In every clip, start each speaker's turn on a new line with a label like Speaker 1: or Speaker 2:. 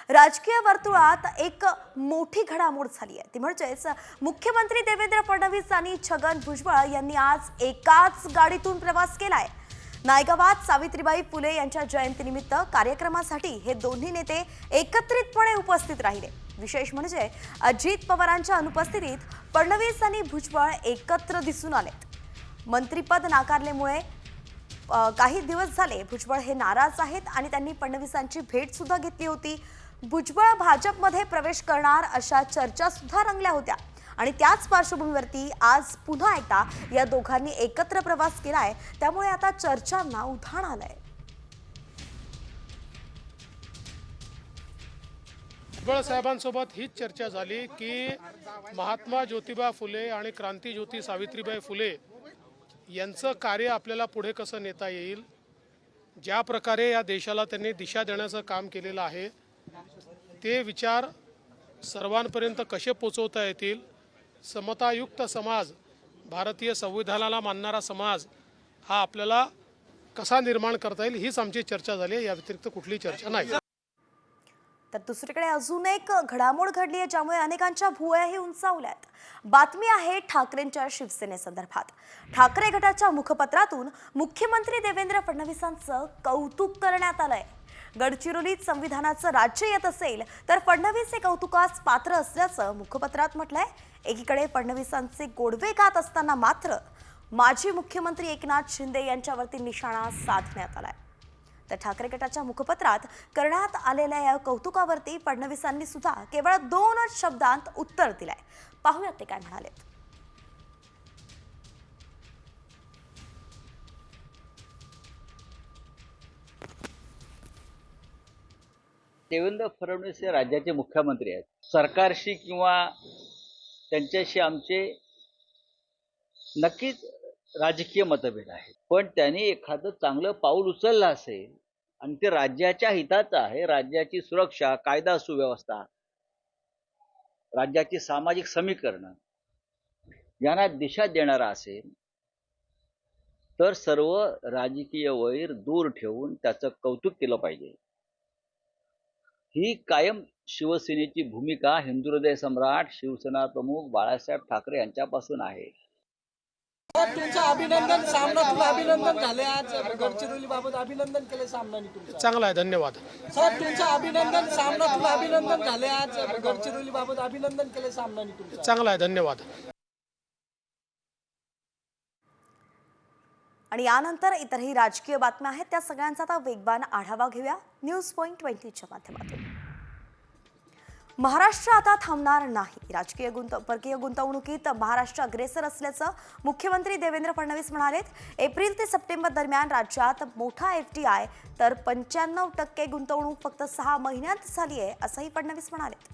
Speaker 1: राजकीय वर्तुळात एक मोठी घडामोड झाली आहे ती म्हणजेच मुख्यमंत्री देवेंद्र फडणवीस आणि छगन भुजबळ यांनी आज एकाच गाडीतून प्रवास केलाय। नायगावात सावित्रीबाई फुले यांच्या जयंतीनिमित्त कार्यक्रमासाठी हे दोन्ही नेते एकत्रितपणे उपस्थित राहिले। विशेष म्हणजे अजित पवारांच्या अनुपस्थितीत फडणवीस आणि भुजबळ एकत्र दिसून आलेत। मंत्रिपद नाकारल्यामुळे काही दिवस झाले भुजबळ हे नाराज आहेत आणि त्यांनी फडणवीसांची भेट सुद्धा घेतली होती। भुजबळ भाजपमध्ये प्रवेश करणार अशा चर्चा सुद्धा रंगल्या होत्या आणि त्याच पार्श्वभूमीवरती आज पुन्हा एकदा या दोघांनी एकत्र प्रवास केलाय, त्यामुळे आता चर्चांना उधाण आलंय।
Speaker 2: भुजबळ साहेबांसोबत हीच चर्चा झाली की महात्मा ज्योतिबा फुले आणि क्रांतीज्योती सावित्रीबाई फुले यांचं कार्य आपल्याला पुढे कसं नेता येईल, ज्या प्रकारे या देशाला त्यांनी दिशा देण्याचं काम केलेलं आहे ते विचार सर्वांपर्यंत कसे पोचवता येतील, समतायुक्त समाज, भारतीय संविधानाला मानणारा समाज हा आपल्याला कसा निर्माण करता येईल हीच आमची चर्चा झाली। या व्यतिरिक्त कुठली चर्चा नाही।
Speaker 1: तर दुसरीकडे अजून एक घडामोड घडली आहे ज्यामुळे अनेकांच्या भुवयाही उंचावल्यात। बातमी आहे ठाकरेंच्या शिवसेनेसंदर्भात। ठाकरे गटाच्या मुखपत्रातून मुख्यमंत्री देवेंद्र फडणवीसांचं कौतुक करण्यात आलंय। गडचिरोलीत संविधानाचं राज्य येत असेल तर फडणवीस हे कौतुकास पात्र असल्याचं मुखपत्रात म्हटलंय। एकीकडे फडणवीसांचे गोडवे गात असताना मात्र माजी मुख्यमंत्री एकनाथ शिंदे यांच्यावरती निशाणा साधण्यात आलाय। तर ठाकरे गटाच्या मुखपत्रात करण्यात आलेल्या या कौतुकावरती फडणवीसांनी सुद्धा केवळ 2 शब्दांत उत्तर दिलंय। पाहूयात ते काय म्हणाले।
Speaker 3: देवेंद्र फडणवीस हे राज्याचे मुख्यमंत्री आहेत। सरकारशी किंवा त्यांच्याशी आमचे नक्कीच राजकीय मतभेद आहेत, पण त्यांनी एखादं चांगलं पाऊल उचललं असेल आणि ते राज्याच्या हिताचं आहे, राज्याची सुरक्षा, कायदा सुव्यवस्था, राज्याची सामाजिक समीकरणं यांना दिशा देणारा असेल तर सर्व राजकीय वैर दूर ठेवून त्याचं कौतुक केलं पाहिजे। ही कायम शिवसेनेची भूमिका हिंदुहृदय सम्राट शिवसेना प्रमुख बाळासाहेब ठाकरे यांच्यापासून आहे।
Speaker 4: तुमचं अभिनंदन, सामना अभिनंदन झाले आज गडचिरोली बाबत अभिनंदन केले सामनाने तुमचं।
Speaker 2: चांगला आहे, धन्यवाद।
Speaker 4: सर तुमचं अभिनंदन, सामना अभिनंदन झाले आज गडचिरोली बाबत अभिनंदन केले सामनाने तुमचं।
Speaker 2: चांगला आहे, धन्यवाद।
Speaker 1: आणि यानंतर इतरही राजकीय बातम्या आहेत त्या सगळ्यांचा आता वेगवान आढावा घेऊया न्यूज पॉइंट 20च्या माध्यमातून। महाराष्ट्र आता थांबणार नाही। राजकीय परकीय गुंतवणुकीत महाराष्ट्र अग्रेसर असल्याचं मुख्यमंत्री देवेंद्र फडणवीस म्हणालेत। एप्रिल ते सप्टेंबर दरम्यान राज्यात मोठा FDI तर 95% गुंतवणूक फक्त 6 महिन्यात झाली आहे असंही फडणवीस म्हणाले।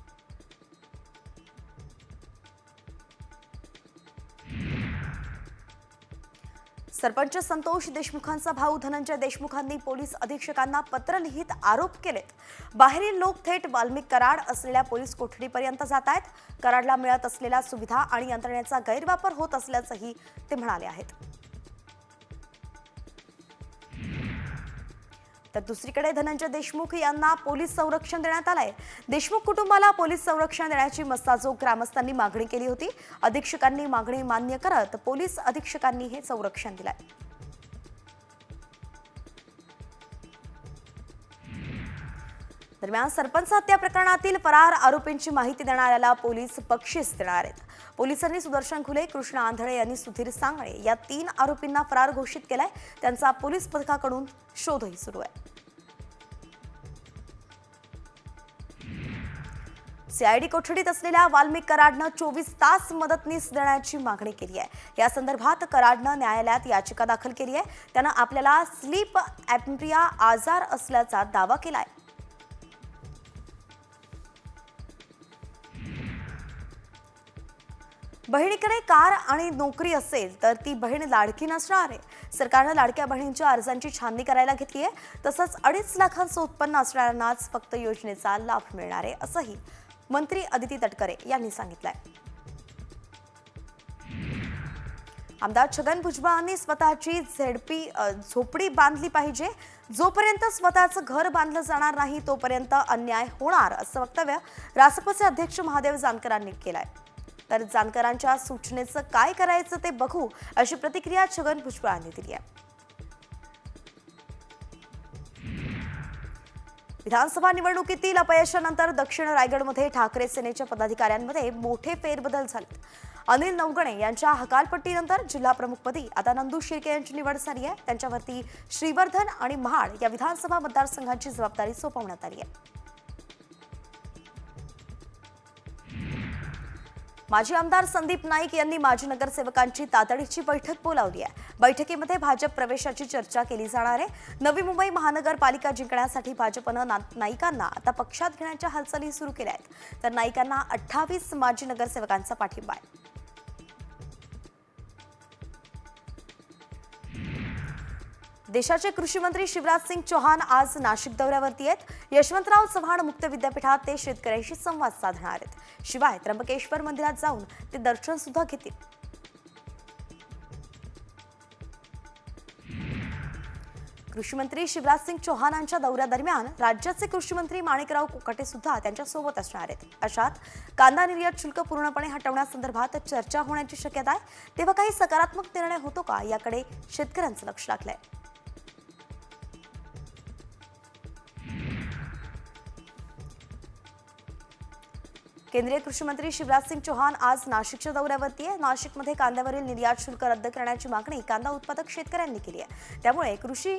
Speaker 1: सरपंच संतोष देशमुखांचा भाऊ धनंजय देशमुखांनी पोलीस अधीक्षकांना पत्र लिहित आरोप केलेत। बाहेरील लोक थेट वाल्मिक कराड असलेल्या पोलीस कोठडीपर्यंत जात आहेत। कराडला मिळत असलेल्या सुविधा आणि यंत्रणेचा गैरवापर होत असल्याचंही ते म्हणाले आहेत। तर दुसरीकडे धनंजय देशमुख यांना पोलीस संरक्षण देण्यात आलंय। देशमुख कुटुंबाला पोलीस संरक्षण देण्याची मस्ताजोग ग्रामस्थांनी मागणी केली होती। अधीक्षकांनी मागणी मान्य करत पोलीस अधीक्षकांनी हे संरक्षण दिलंय। दरम्यान सरपंच हत्या प्रकरणातील फरार आरोपींची माहिती देणाऱ्याला पोलीस बक्षीस देणार आहेत। पोलिसांनी सुदर्शन खुले, कृष्ण आंधळे यांनी सुधीर सांगळे या 3 आरोपींना फरार घोषित केलाय। त्यांचा पोलीस पथकाकडून शोधही सुरू आहे। CID कोठडीत असलेल्या वाल्मिक कराडनं 24 तास मदतनीस देण्याची मागणी केली आहे। या संदर्भात कराडनं न्यायालयात याचिका दाखल केली आहे। त्यानं आपल्याला स्लीप ॲपनिया आजार असल्याचा दावा केलाय। बहिणीकडे कार आणि नोकरी असेल तर ती बहीण लाडकी नसणार आहे। सरकारनं लाडक्या बहिणींच्या अर्जांची छाननी करायला घेतली आहे। तसंच 2.5 लाखांचं उत्पन्न असणाऱ्यांनाच फक्त योजनेचा लाभ मिळणार आहे असंही मंत्री अदिती तटकरे यांनी सांगितलंय। आमदार छगन भुजबळांनी स्वतःची झोपडी बांधली पाहिजे. जोपर्यंत स्वतःचं घर बांधलं जाणार नाही तोपर्यंत अन्याय होणार, असं वक्तव्य रासपचे अध्यक्ष महादेव जानकरांनी केलंय. तर जानकरांच्या सूचनेचं काय करायचं ते बघू, अशी प्रतिक्रिया छगन भुजबळांनी दिली आहे. विधानसभा निवडणुकीतील अपयशानंतर दक्षिण रायगडमध्ये ठाकरे सेनेच्या पदाधिकाऱ्यांमध्ये मोठे फेरबदल झाले. अनिल नवगणे यांच्या हकालपट्टीनंतर जिल्हा प्रमुखपदी आता नंदू शिर्के यांची निवड झाली आहे. त्यांच्यावरती श्रीवर्धन आणि महाड या विधानसभा मतदारसंघांची जबाबदारी सोपवण्यात आली आहे. माजी आमदार संदीप नाईक यांनी माजी नगरसेवकांची तातडीची बैठक बोलावली आहे. बैठकीमध्ये भाजप प्रवेशाची चर्चा केली जाणार आहे. नवी मुंबई महानगरपालिका जिंकण्यासाठी भाजपनं नाईकांना आता पक्षात घेण्याच्या हालचाली सुरू केल्या आहेत. तर नाईकांना 28 माजी नगरसेवकांचा पाठिंबा आहे. देशाचे कृषी मंत्री शिवराज सिंग चौहान आज नाशिक दौऱ्यावरती आहेत. यशवंतराव चव्हाण मुक्त विद्यापीठात ते शेतकऱ्यांशी संवाद साधणार आहेत. शिवाय त्र्यंबकेश्वर मंदिरात जाऊन ते दर्शन सुद्धा घेतील. कृषी मंत्री शिवराज सिंग चौहानांच्या दौऱ्यादरम्यान राज्याचे कृषी मंत्री माणिकराव कोकाटे सुद्धा त्यांच्या सोबत असणार आहेत. अशात कांदा निर्यात शुल्क पूर्णपणे हटवण्यासंदर्भात चर्चा होण्याची शक्यता आहे. तेव्हा काही सकारात्मक निर्णय होतो का, याकडे शेतकऱ्यांचं लक्ष लागलंय. केंद्रीय कृषी मंत्री शिवराज सिंग चौहान आज नाशिकच्या दौऱ्यावरती आहे. नाशिकमध्ये कांद्यावरील निर्यात शुल्क रद्द करण्याची मागणी कांदा उत्पादक शेतकऱ्यांनी केली आहे. त्यामुळे कृषी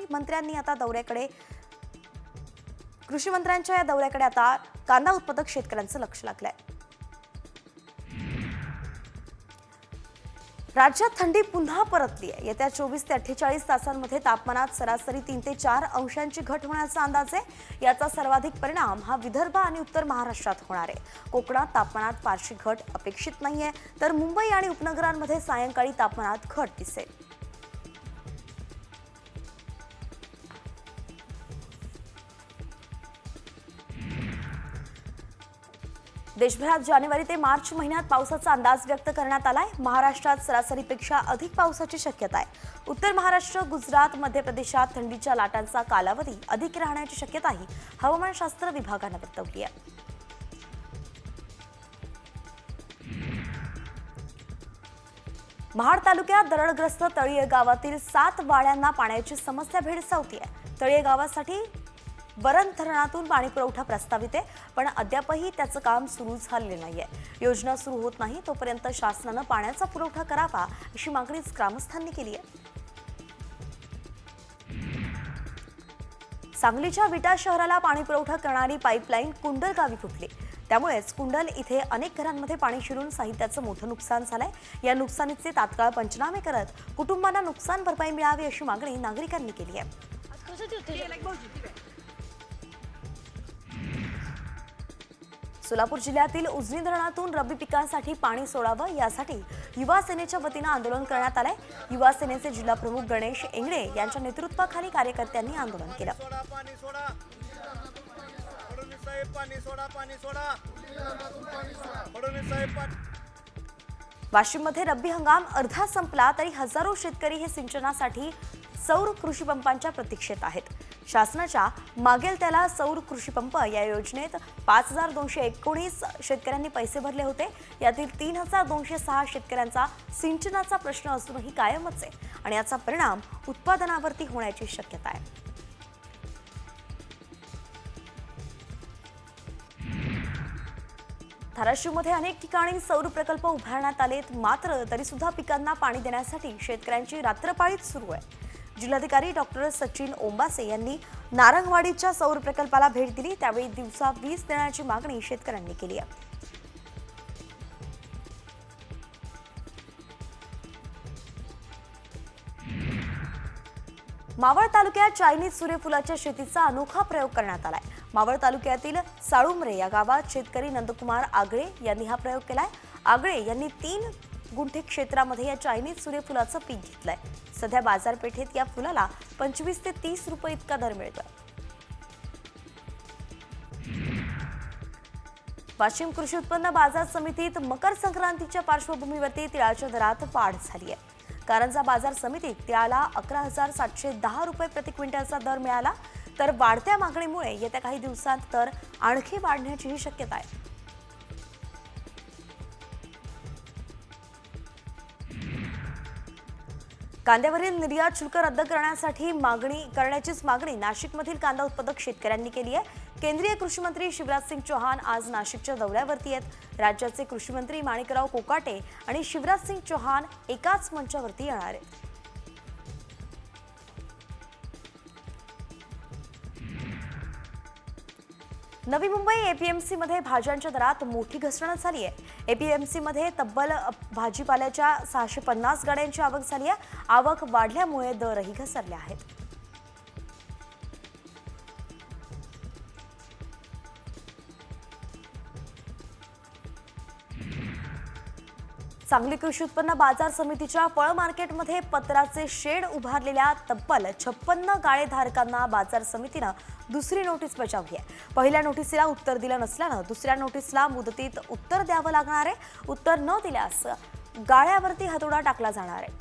Speaker 1: मंत्र्यांच्या या दौऱ्याकडे आता कांदा उत्पादक शेतकऱ्यांचं लक्ष लागलंय. राज्यात थंडी पुन्हा परतली आहे. येत्या 24 ते 48 तासांमध्ये तापमानात सरासरी 3 ते 4 अंशांची घट होण्याचा अंदाज आहे. याचा सर्वाधिक परिणाम हा विदर्भ आणि उत्तर महाराष्ट्रात होणार आहे. कोकणात तापमानात फारशी घट अपेक्षित नाहीये, तर मुंबई आणि उपनगरांमध्ये सायंकाळी तापमानात घट दिसेल. देशभरात जानेवारी ते मार्च महिन्यात पावसाचा अंदाज व्यक्त करण्यात आलाय. महाराष्ट्रात सरासरीपेक्षा अधिक पावसाची शक्यता आहे. उत्तर महाराष्ट्र, गुजरात, मध्य प्रदेशात थंडीच्या लाटांचा कालावधी अधिक राहण्याची शक्यताही हवामानशास्त्र विभागानं वर्तवली आहे. महाड तालुक्यात दरडग्रस्त तळीये गावातील 7 वाड्यांना पाण्याची समस्या भेडसावतीये. तळीये गावासाठी वरण धरणातून पाणी पुरवठा प्रस्तावित आहे, पण अद्यापही त्याचं काम सुरू झालेलं नाहीये. योजना सुरू होत नाही तोपर्यंत शासनानं पाण्याचा पुरवठा करावा, अशी मागणी ग्रामस्थांनी केली आहे. सांगलीच्या विटा शहराला पाणी पुरवठा करणारी पाईपलाईन कुंडल गावी फुटली. त्यामुळेच कुंडल इथे अनेक घरांमध्ये पाणी शिरून साहित्याचं मोठं नुकसान झालंय. या नुकसानीचे तात्काळ पंचनामे करत कुटुंबांना नुकसान भरपाई मिळावी, अशी मागणी नागरिकांनी केली आहे. सोलापूर जिल्ह्यातील उजनी धरणातून रब्बी पिकांसाठी पाणी सोडावं, यासाठी युवा सेनेच्या वतीनं आंदोलन करण्यात आलंय. युवा सेनेचे जिल्हा प्रमुख गणेश एंगडे यांच्या नेतृत्वाखाली कार्यकर्त्यांनी आंदोलन केलं. वाशिममध्ये रब्बी हंगाम अर्धा संपला तरी हजारो शेतकरी हे सिंचनासाठी सौर कृषी पंपांच्या प्रतीक्षेत आहेत. शासनाच्या मागेल त्याला सौर कृषी पंप या योजनेत 5219 शेतकऱ्यांनी पैसे भरले होते. यातील 3206 शेतकऱ्यांचा सिंचनाचा प्रश्न असूनही कायमच आहे आणि याचा परिणाम उत्पादनावरती होण्याची शक्यता आहे. धाराशिवमध्ये अनेक ठिकाणी सौर प्रकल्प उभारण्यात आलेत, मात्र तरी सुद्धा पिकांना पाणी देण्यासाठी शेतकऱ्यांची रात्रपाळीच सुरू आहे. जिल्हाधिकारी डॉक्टर सचिन ओंबासे यांनी नारंगवाडीच्या सौर प्रकल्पाला भेट दिली. त्यावेळी दिवसा वीज देण्याची मागणी शेतकऱ्यांनी केली आहे. मावळ तालुक्यात चायनीज सूर्यफुलाच्या शेतीचा अनोखा प्रयोग करण्यात आलाय. मावळ तालुक्यातील साळुमरे या गावात शेतकरी नंदकुमार आगळे यांनी हा प्रयोग केलाय. आगळे यांनी 3 गुंठे क्षेत्रामध्ये या चायनीज सूर्यफुलाचं पीक घेतलंय. सध्या बाजारपेठेत या फुलाला 25 ते 30 रुपये इतका दर मिळतोय. वाशिम कृषी उत्पन्न बाजार समितीत मकर संक्रांतीच्या पार्श्वभूमीवरती तिळाच्या दरात वाढ झाली आहे. कारंजा बाजार समितीत त्याला 11,710 रुपये प्रति क्विंटलचा दर मिळाला. तर वाढत्या मागणीमुळे येत्या काही दिवसांत दर आणखी वाढण्याचीही शक्यता आहे. कांद्यावरील निर्यात शुल्क रद्द करण्याचीच मागणी नाशिकमधील कांदा उत्पादक शेतकऱ्यांनी केली आहे. केंद्रीय कृषी मंत्री शिवराज सिंग चौहान आज नाशिकच्या दौऱ्यावरती आहेत. राज्याचे कृषी मंत्री माणिकराव कोकाटे आणि शिवराज सिंग चौहान एकाच मंचावरती येणार आहेत. नवी मुंबई एपीएमसी मध्ये भाज्यांच्या दरात मोठी घसरण झाली आहे. एपीएमसी मध्ये तब्बल भाजीपाल्याच्या 650 गाड्यांची आवक झाली आहे. आवक वाढल्यामुळे दरही घसरले आहेत. सांगली कृषी उत्पन्न बाजार समितीच्या फळ मार्केटमध्ये पत्राचे शेड उभारलेल्या तब्बल 56 गाळेधारकांना बाजार समितीनं दुसरी नोटीस बजावली आहे. पहिल्या नोटीसीला उत्तर दिलं नसल्यानं दुसऱ्या नोटीसला मुदतीत उत्तर द्यावं लागणार आहे. उत्तर न दिल्यास गाळ्यावरती हातोडा टाकला जाणार आहे.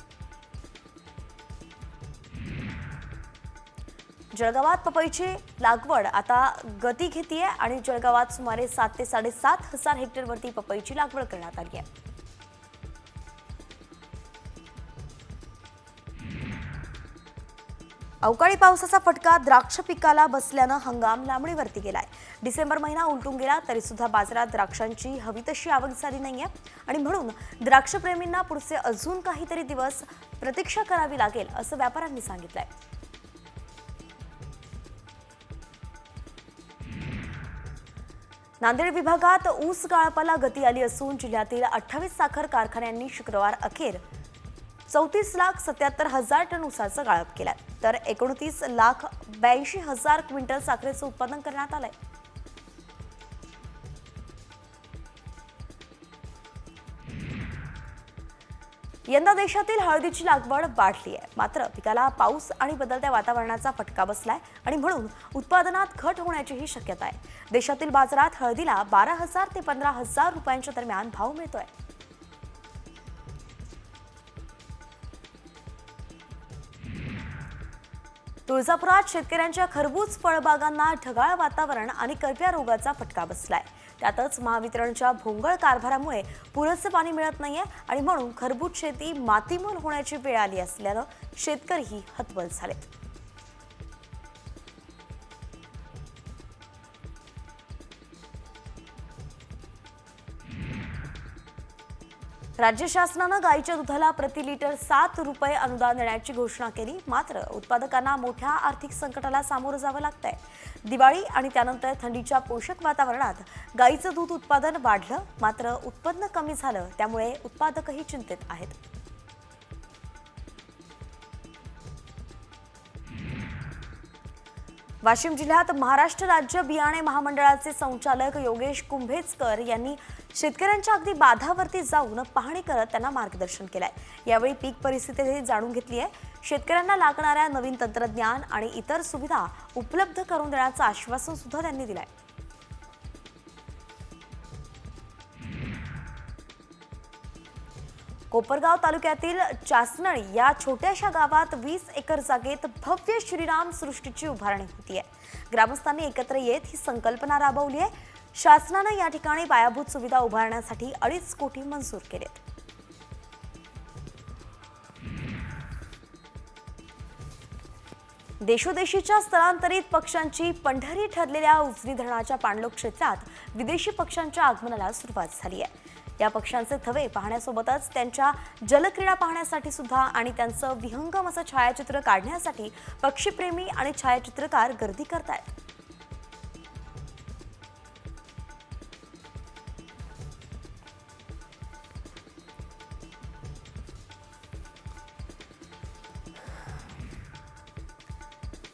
Speaker 1: जळगावात पपईची लागवड आता गती घेतेय आणि जळगावात सुमारे 7 ते 7.5 हेक्टरवरती पपईची लागवड करण्यात आली आहे. अवकाळी पावसाचा फटका द्राक्ष पिकाला बसल्यानं हंगाम लांबणीवरती गेलाय. डिसेंबर महिना उलटून गेला तरी सुद्धा बाजारात द्राक्षांची हवी तशी आवक झाली नाहीये आणि म्हणून द्राक्षप्रेमींना पुढचे अजून काहीतरी दिवस प्रतीक्षा करावी लागेल असं व्यापाऱ्यांनी सांगितलंय. नांदेड विभागात ऊस गाळपाला गती आली असून जिल्ह्यातील 28 साखर कारखान्यांनी शुक्रवार अखेर 34,77,000 टन ऊसाचं गाळप केलंय. तर 29,82,000 क्विंटल साखरेचं उत्पादन करण्यात आलंय. यंदा देशातील हळदीची लागवड वाढली आहे. मात्र पिकाला पाऊस आणि बदलत्या वातावरणाचा फटका बसलाय आणि म्हणून उत्पादनात घट होण्याचीही शक्यता आहे. देशातील बाजारात हळदीला 12,000 ते 15,000 रुपयांच्या दरम्यान भाव मिळतोय. तुळजापुरात शेतकऱ्यांच्या खरबूज फळबागांना ढगाळ वातावरण आणि करप्या रोगाचा फटका बसलाय. त्यातच महावितरणच्या भोंगळ कारभारामुळे पुरेसे पाणी मिळत नाहीये आणि म्हणून खरबूज शेती मातीमोल होण्याची वेळ आली असल्यानं शेतकरीही हतबल झालेत. राज्य शासनानं गाईच्या दुधाला प्रति लिटर 7 रुपये अनुदान देण्याची घोषणा केली. मात्र उत्पादकांना मोठ्या आर्थिक संकटाला सामोरं जावं लागतंय. दिवाळी आणि त्यानंतर थंडीच्या पोषक वातावरणात गाईचं दूध उत्पादन वाढलं मात्र उत्पन्न कमी झालं. त्यामुळे उत्पादकही चिंतेत आहेत. वाशिम जिल्ह्यात महाराष्ट्र राज्य बियाणे महामंडळाचे संचालक योगेश कुंभेजकर यांनी शेतकऱ्यांच्या अगदी बाधावरती जाऊन पाहणी करत त्यांना मार्गदर्शन केलंय. यावेळी पीक परिस्थिती जाणून घेतली आहे. शेतकऱ्यांना लागणाऱ्या नवीन तंत्रज्ञान आणि इतर सुविधा उपलब्ध करून देण्याचं आश्वासन सुद्धा त्यांनी दिलंय. कोपरगाव तालुक्यातील चासनळी या छोट्याशा गावात 20 एकर जागेत भव्य श्रीराम सृष्टीची उभारणी होतीये. ग्रामस्थांनी एकत्र येत ही संकल्पना राबवली आहे. शासनाने या ठिकाणी पायाभूत सुविधा उभारण्यासाठी 2.5 कोटी मंजूर केलेत. देशोदेशीच्या स्थलांतरित पक्ष्यांची पंढरी ठरलेल्या उजनी धरणाच्या पाणलोट क्षेत्रात विदेशी पक्ष्यांच्या आगमनाला सुरुवात झाली आहे. या पक्ष्यांचे थवे पाहण्यासोबतच त्यांच्या जलक्रीडा पाहण्यासाठी सुद्धा आणि त्यांचं विहंगम असं छायाचित्र काढण्यासाठी पक्षीप्रेमी आणि छायाचित्रकार गर्दी करतायत.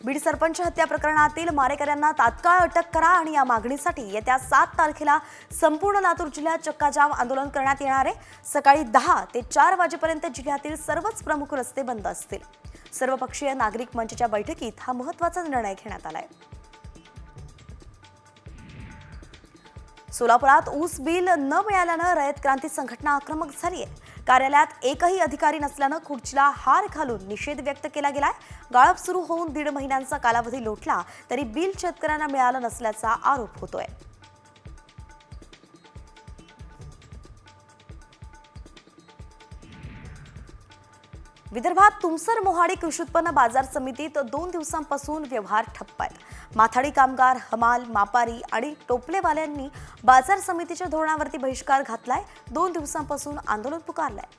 Speaker 1: बीड सरपंच हत्या प्रकरणातील मारेकऱ्यांना तात्काळ अटक करा आणि या मागणीसाठी येत्या 7 तारखेला संपूर्ण लातूर जिल्ह्यात चक्काजाम आंदोलन करण्यात येणार आहे. सकाळी 10 ते 4 वाजेपर्यंत जिल्ह्यातील सर्वच प्रमुख रस्ते बंद असतील. सर्वपक्षीय नागरिक मंचच्या बैठकीत हा महत्त्वाचा निर्णय घेण्यात आलाय. सोलापुरात ऊस बिल न मिळाल्यानं रयत क्रांती संघटना आक्रमक झाली आहे. कार्यालयात एकही अधिकारी नसल्यानं खुर्चीला हार घालून निषेध व्यक्त केला गेलाय. गाळप सुरू होऊन 1.5 महिन्यांचा कालावधी लोटला तरी बिल शेतकऱ्यांना मिळालं नसल्याचा आरोप होतोय. विदर्भात तुमसर मोहाडी कृषी उत्पन्न बाजार समितीत 2 दिवसांपासून व्यवहार ठप्प आहेत. माथाडी कामगार, हमाल, मापारी आणि टोपलेवाल्यांनी बाजार समितीच्या धोरणावरती बहिष्कार घातलाय. 2 दिवसांपासून आंदोलन पुकारलंय.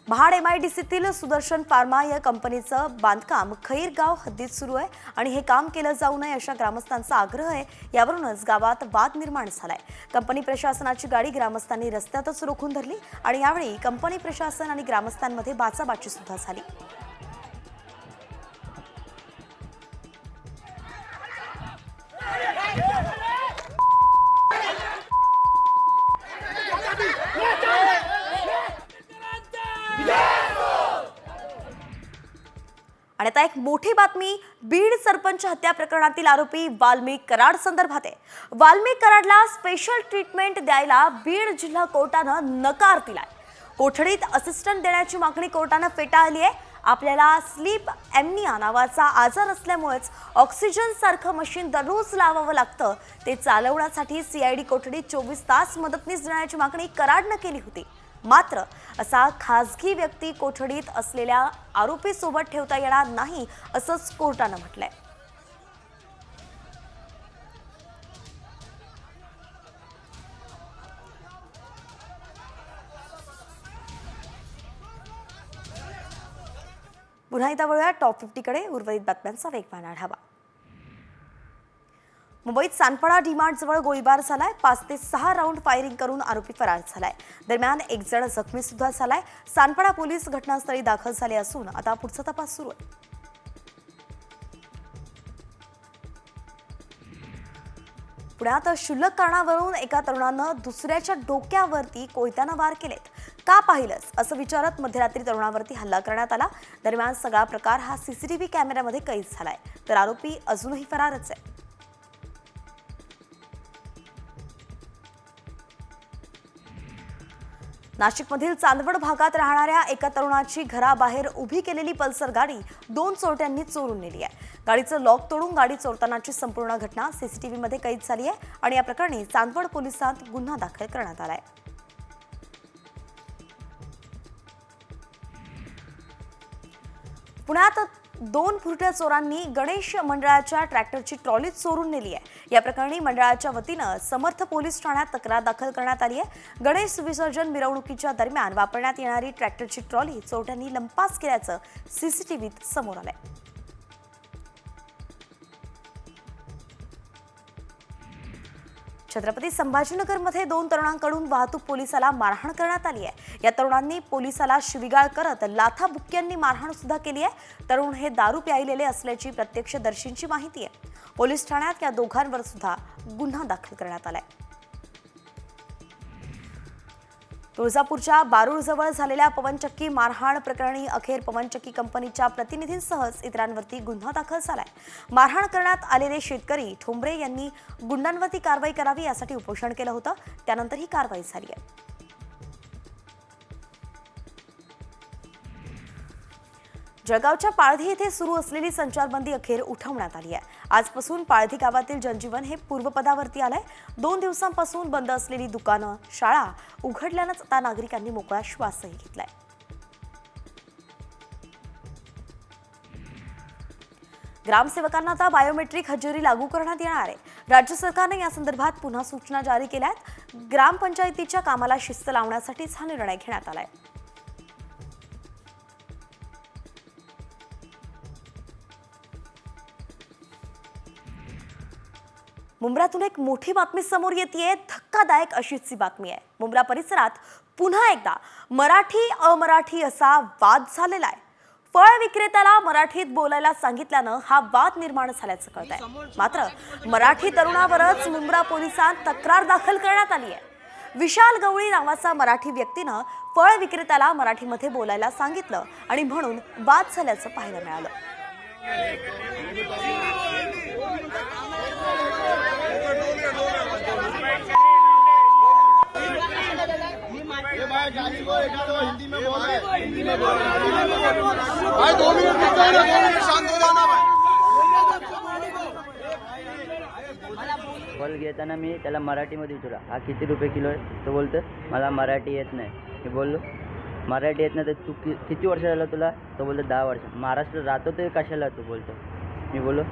Speaker 1: महाड MIDCतील सुदर्शन फार्मा या कंपनीचं बांधकाम खैरगाव हद्दीत सुरू आहे आणि हे काम केलं जाऊ नये अशा ग्रामस्थांचा आग्रह आहे. यावरूनच गावात वाद निर्माण झालाय. कंपनी प्रशासनाची गाडी ग्रामस्थांनी रस्त्यातच रोखून धरली आणि यावेळी कंपनी प्रशासन आणि ग्रामस्थांमध्ये बाचाबाची सुद्धा झाली. आणि आता एक मोठी बातमी बीड सरपंच हत्या प्रकरणातील आरोपी वाल्मिक कराड संदर्भात आहे. वाल्मिक कराडला स्पेशल ट्रीटमेंट द्यायला बीड जिल्हा कोर्टानं नकार दिलाय. कोठडीत असिस्टंट देण्याची मागणी कोर्टानं फेटाळली आहे. आपल्याला स्लीप ॲम्निया नावाचा आजार असल्यामुळेच ऑक्सिजन सारखं मशीन दररोज लावावं लागतं. ते चालवण्यासाठी CID कोठडीत 24 तास मदतनीस देण्याची मागणी कराडनं केली होती. मात्र असा खासगी व्यक्ती कोठडीत असलेल्या आरोपीसोबत ठेवता येणार नाही असंच कोर्टानं म्हटलंय. पुन्हा एकदा वळूया टॉप 50 कडे. उर्वरित बातम्यांचा वेगवान आढावा. मुंबईत सानपाडा डीमार्ट जवळ गोळीबार झालाय. 5 ते 6 राऊंड फायरिंग करून आरोपी फरार झालाय. दरम्यान एक जण जखमी सुद्धा झालाय. सानपाडा पोलीस घटनास्थळी दाखल झाले असून आता पुढचा तपास सुरू आहे. पुण्यात क्षुल्लक कारणावरून एका तरुणानं दुसऱ्याच्या डोक्यावरती कोयत्यानं वार केलेत. का पाहिलंस असं विचारत मध्यरात्री तरुणावरती हल्ला करण्यात आला. दरम्यान सगळा प्रकार हा CCTV कॅमेऱ्यामध्ये कैद झालाय. तर आरोपी अजूनही फरारच आहे. नाशिकमधील चांदवड भागात राहणाऱ्या एका तरुणाची घराबाहेर उभी केलेली पल्सर गाडी 2 चोरट्यांनी चोरून नेली आहे. गाडीचं लॉक तोडून गाडी चोरतानाची संपूर्ण घटना CCTV मध्ये कैद झाली आहे आणि या प्रकरणी चांदवड पोलिसांत गुन्हा दाखल करण्यात आलाय. पुण्यात 2 भुरट्या चोरांनी गणेश मंडळाच्या ट्रॅक्टरची ट्रॉली चोरून नेली आहे. या प्रकरणी मंडळाच्या वतीनं समर्थ पोलीस ठाण्यात तक्रार दाखल करण्यात आली आहे. गणेश विसर्जन मिरवणुकीच्या दरम्यान वापरण्यात येणारी ट्रॅक्टरची ट्रॉली चोरट्यांनी लंपास केल्याचं CCTVत समोर आलंय. छत्रपती संभाजीनगरमध्ये 2 तरुणांकडून वाहतूक पोलिसाला मारहाण करण्यात आली आहे. या तरुणांनी पोलिसाला शिवीगाळ करत लाथाबुक्क्यांनी मारहाण सुद्धा केली आहे. तरुण हे दारू प्यायलेले असल्याची प्रत्यक्षदर्शींची माहिती आहे. पोलीस ठाण्यात या दोघांवर सुद्धा गुन्हा दाखल करण्यात आलाय. तुळजापूरच्या बारूळजवळ झालेल्या पवनचक्की मारहाण प्रकरणी अखेर पवनचक्की कंपनीच्या प्रतिनिधींसहच इतरांवरती गुन्हा दाखल झालाय. मारहाण करण्यात आलेले शेतकरी ठोंबरे यांनी गुंडांवरती कारवाई करावी यासाठी उपोषण केलं होतं. त्यानंतर ही कारवाई झाली आहे. जळगावच्या पाळधी येथे सुरू असलेली संचारबंदी अखेर उठवण्यात आली आहे. आजपासून पाळधी गावातील जनजीवन हे पूर्वपदावरती आलंय. 2 दिवसांपासून बंद असलेली दुकानं, शाळा उघडल्यानंच आता नागरिकांनी मोकळा श्वासही घेतलाय. ग्रामसेवकांना आता बायोमेट्रिक हजेरी लागू करण्यात येणार आहे. राज्य सरकारने या संदर्भात पुन्हा सूचना जारी केल्या आहेत. ग्रामपंचायतीच्या कामाला शिस्त लावण्यासाठीच हा निर्णय घेण्यात आलाय. मुंब्रातून एक मोठी बातमी समोर येतेय. धक्कादायक अशीच बातमी आहे. मुंब्रा परिसरात पुन्हा एकदा मराठी अमराठी असा वाद झालेला आहे. फळ विक्रेत्याला मराठीत बोलायला सांगितल्यानं हा वाद निर्माण झाल्याचं कळत आहे. मात्र मराठी तरुणावरच मुंब्रा पोलिसांत तक्रार दाखल करण्यात आली आहे. विशाल गवळी नावाचा मराठी व्यक्तीनं फळ विक्रेत्याला मराठीमध्ये बोलायला सांगितलं आणि म्हणून वाद झाल्याचं पाहायला मिळालं.
Speaker 5: हिंदी में बोल रहे हैं, हिंदी में बोल रहे हैं भाई। 2 मिनट शांत हो जाना भाई।
Speaker 6: फल घेताना मी त्याला मराठीमध्ये विचारला, हा किती रुपये किलो आहे? तो बोलतो मला मराठी येत नाही. मी बोललो मराठी येत नाही तर तू किती वर्ष झालं तुला? तो बोलतो 10 वर्ष. महाराष्ट्र राहतो ते कशाला? तो बोलतो. मी बोललो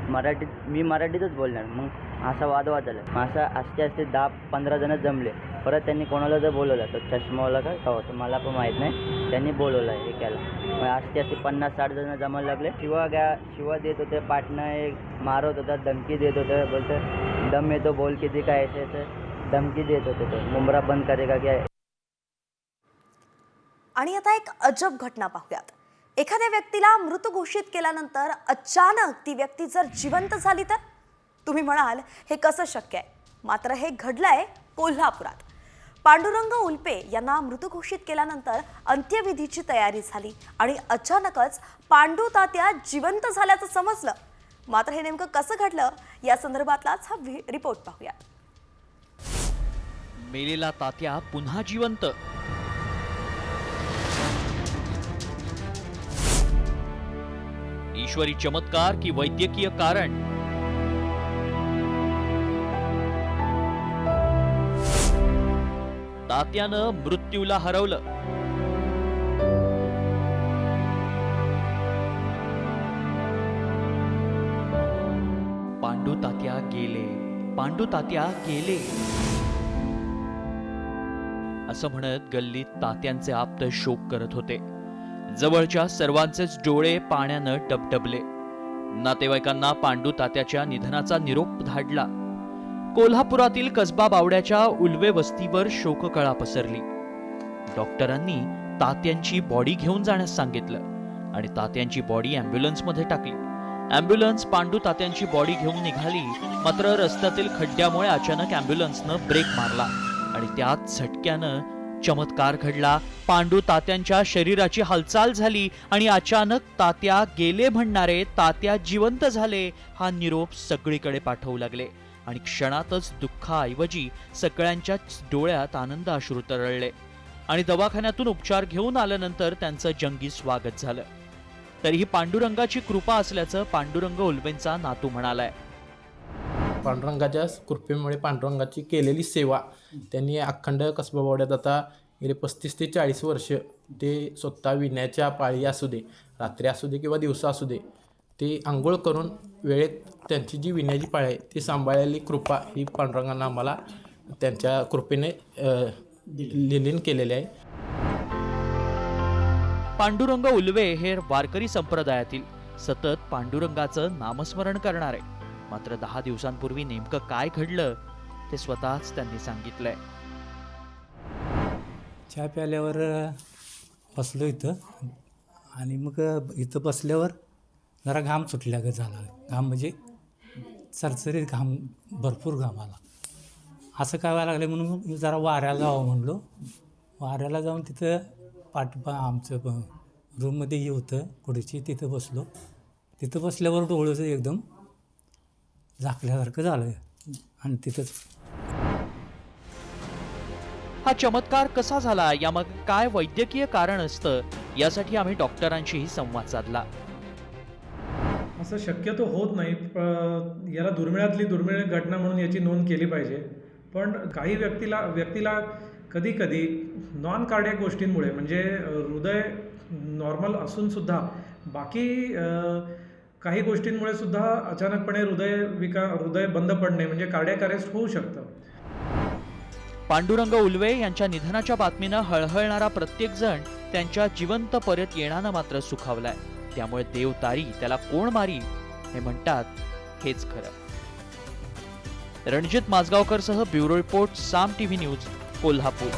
Speaker 6: मी मराठीतच बोलणार. मग असा वादवाद झाला. मग असा असते 10-15 जण जमले. परत त्यांनी कोणाला जर बोलवलं तर चष्मावाला का होतं मला पण माहीत नाही, त्यांनी बोलवलं आहे एकाला. मग असते 50-60 जण जमायला लागले. शिवा देत होते, पाटणं एक मारत होता, धमकी देत होतं. बोलतं दम येतो बोल किती काय असं धमकी देत होते. तो मुंबरा बंद करेगा क्या.
Speaker 1: आणि आता एक अजब घटना पाहूयात. एखाद्या व्यक्तीला मृत घोषित केल्यानंतर अचानक ती व्यक्ती जर जिवंत झाली तर तुम्ही म्हणाल हे कसं शक्य आहे? मात्र हे घडलंय कोल्हापुरात. पांडुरंग उल्पे यांना मृत घोषित केल्यानंतर अंत्यविधीची तयारी झाली आणि अचानकच पांडू तात्या जिवंत झाल्याचं समजलं. मात्र हे नेमकं कसं घडलं या संदर्भातलाच हा रिपोर्ट पाहूया.
Speaker 7: मेलेला तात्या पुन्हा जिवंत. ईश्वरी चमत्कार की वैद्यकीय कारण? तात्यानं मृत्यूला हरवलं. पांडू तात्या गेले, पांडू तात्या गेले असं म्हणत गल्लीत तात्यांचे आप्त शोक करत होते. जवळच्या सर्वांचेच डोळे पाण्यानं डबडबले. नातेवाईकांना पांडू तात्याच्या निधनाचा निरोप धाडला. कोल्हापुरातील कसबा बावड्याच्या उल्वे वस्तीवर शोककळा पसरली. डॉक्टरांनी तात्यांची बॉडी घेऊन जाण्यास सांगितलं आणि तात्यांची बॉडी अँब्युलन्समध्ये टाकली. अँब्युलन्स पांडू तात्यांची बॉडी घेऊन निघाली. मात्र रस्त्यातील खड्ड्यामुळे अचानक अँब्युलन्सनं ब्रेक मारला आणि त्यात झटक्यानं चमत्कार घडला. पांडू तात्यांच्या शरीराची हालचाल झाली आणि अचानक तात्या गेले म्हणणारे तात्या जिवंत झाले हा निरोप सगळीकडे पाठवू लागले. आणि क्षणातच दुःखाऐवजी सगळ्यांच्याच डोळ्यात आनंद अश्रू तरळले. आणि दवाखान्यातून उपचार घेऊन आल्यानंतर त्यांचं जंगी स्वागत झालं. तरीही पांडुरंगाची कृपा असल्याचं पांडुरंग उल्वेंचा नातू म्हणालाय.
Speaker 8: पांडुरंगाच्या कृपेमुळे पांडुरंगाची केलेली सेवा त्यांनी अखंड कसबा बावड्यात आता गेले 35 ते 40 वर्ष ते स्वतः विण्याच्या पाळी असू दे, रात्री असू दे किंवा दिवसा असू दे, ते आंघोळ करून वेळेत त्यांची जी विण्याची पाळी आहे ती सांभाळलेली कृपा ही पांडुरंगानं आम्हाला त्यांच्या कृपेने लीन केलेली आहे.
Speaker 7: पांडुरंग उल्वे हे वारकरी संप्रदायातील सतत पांडुरंगाचं नामस्मरण करणारे. मात्र 10 दिवसांपूर्वी नेमकं काय घडलं ते स्वतःच त्यांनी सांगितलंय.
Speaker 9: चहा प्याल्यावर बसलो इथं आणि मग इथं बसल्यावर जरा घाम सुटल्यागत झाला. घाम म्हणजे चरचरीत घाम, भरपूर घाम आला. असं काय व्हायला लागलं म्हणून मी जरा वाऱ्याला जावं म्हणलो. वाऱ्याला जाऊन तिथं आमचं रूममध्ये हे होतं खुर्ची, तिथं बसलो. तिथं बसल्यावर डोळं एकदम झाकल्यासारखं झालं आणि तिथंच.
Speaker 7: हा चमत्कार कसा झाला, यामागे काय वैद्यकीय कारण असतं, यासाठी आम्ही डॉक्टरांशीही संवाद साधला.
Speaker 10: असं शक्यतो होत नाही. याला दुर्मिळातली दुर्मिळ घटना म्हणून याची नोंद केली पाहिजे. पण काही व्यक्तीला कधी कधी नॉन कार्डियक गोष्टींमुळे, म्हणजे हृदय नॉर्मल असून सुद्धा बाकी काही गोष्टींमुळे सुद्धा अचानकपणे हृदय बंद पडणे म्हणजे कार्डियक अरेस्ट होऊ शकतं.
Speaker 7: पांडुरंग उल्वे यांच्या निधनाच्या बातमीनं हळहळणारा प्रत्येक जण त्यांच्या जिवंत परत येण्यानं मात्र सुखावलाय. त्यामुळे देव तारी त्याला कोण मारी हे म्हणतात हेच खरं. रणजित माजगावकर सह ब्युरो रिपोर्ट, साम टीव्ही न्यूज, कोल्हापूर.